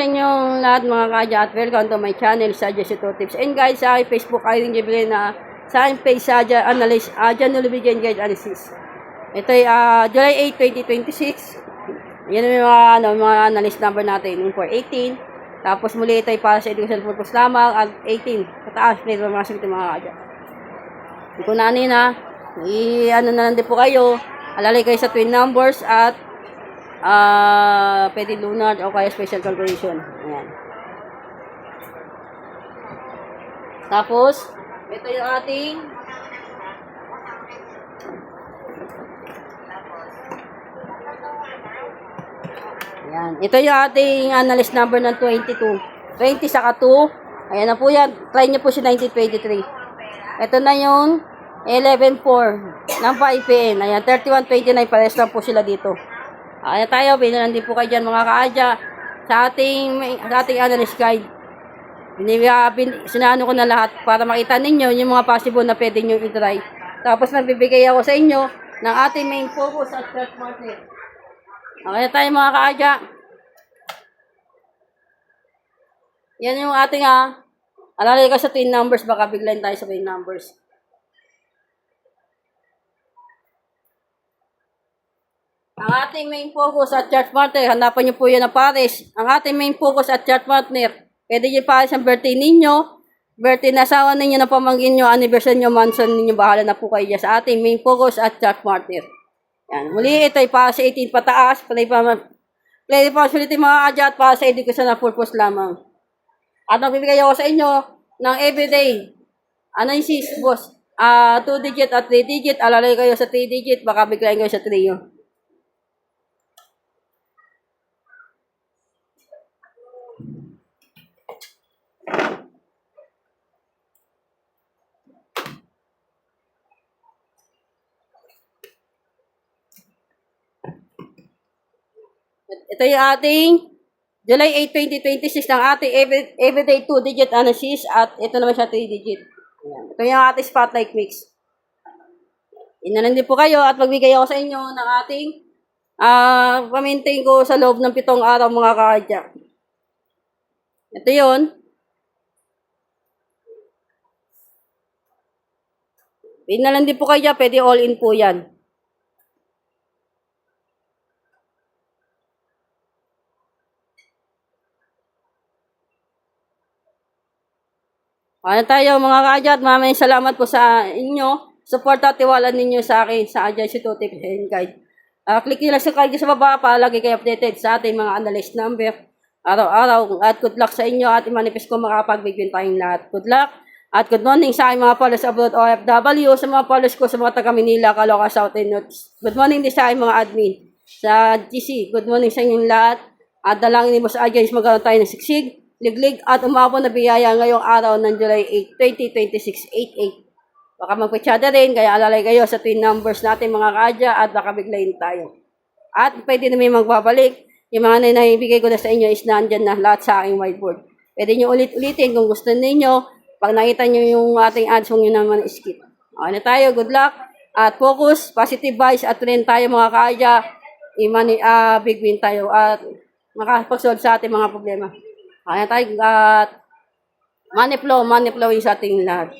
sa inyong lahat mga kaadya at welcome to my channel, Sadya Sito Tips. And guys, sa aking Facebook ay rin bigay na sa aking page, Sadya Analyst, dyan nulubigyan guide analysis. Ito ay July 8, 2026. Yan yung mga analyst number natin, yung for 18. Tapos muli ito ay para sa education purpose lamang at 18. Kataas, play mga sagot mga kaadya. Hindi ko na ano na lang din po kayo. Alalay kayo sa twin numbers at pwede lunar o kaya special calculation. Ayan. Tapos, ito yung ating ayan. Ito yung ating analyst number ng 22. 20 saka 2. Ayan na po yan. Try nyo po si 1923. Ito na yung 11.4 ng 5 PM. Ayan, 31.29 pares lang po sila dito. Ayan tayo, pinalan din po kayo dyan mga kaadya sa ating analyst guide. Sinano ko na lahat para makita ninyo yung mga possible na pwede nyo i-try. Tapos nagbibigay ako sa inyo ng ating main focus at chart market. Okay tayo mga kaadya. Yan yung ating alalay ka sa twin numbers, baka biglayin tayo sa twin numbers. Ang ating main focus at chart partner, hanapan nyo po yan na pares. Ang ating main focus at chart partner, pwede nyo pares ang birthday ninyo, birthday na asawa ninyo, na pamangkin nyo, anniversary nyo, mansion ninyo, bahala na po kayo dyan sa ating main focus at chart partner. Yan. Muli, ito ay para sa 18 pataas, play possibility mga adya at para sa education na purpose lamang. At magbibigay ako sa inyo ng everyday analysis, boss. 2 digit at 3 digit, alalay kayo sa 3 digit, baka biglayin kayo sa 3 yun. Ito yung ating July 8, 2026 ng ating everyday 2-digit analysis at ito naman siya 3-digit. Ito yung ating spotlight mix. Inalan din po kayo at magbigay ako sa inyo ng ating pamintain ko sa loob ng 7 araw mga kaadya. Ito yun. Inalan din po kayo dyan, pwede all in po yan. Ano tayo mga kaadya at maraming salamat po sa inyo. Support at tiwala ninyo sa akin sa Adya Sito Tips and Guide. Click nyo lang sa card sa baba para lagi kayo updated sa ating mga analyst number araw-araw. At good luck sa inyo at imanifest ko makapagbigyan tayong lahat. Good luck at good morning sa aking mga followers abroad OFW, sa mga followers ko sa mga taga Manila, Caloocan, South and North. Good morning din sa aking mga admin sa GC. Good morning sa inyong lahat. At dalangin ni Boss Adya is magkaroon tayo ng siksig, liglig at umabot na biyaya ngayong araw ng July 8, 2026, 8-8. Baka magpatsyada rin, kaya alalay kayo sa twin numbers natin mga kaadya at baka biglayin tayo. At pwede na may magbabalik. Yung mga naibigay ko na sa inyo is nandyan na lahat sa aking whiteboard. Pwede nyo ulit-ulitin kung gusto ninyo. Pag nakita nyo yung ating ads, huwag nyo naman skip. Okay na tayo, good luck. At focus, positive vibes at rin tayo mga kaadya. Big win tayo at makapag-solve sa ating mga problema. Okay na tayo at money flow is ating lahat.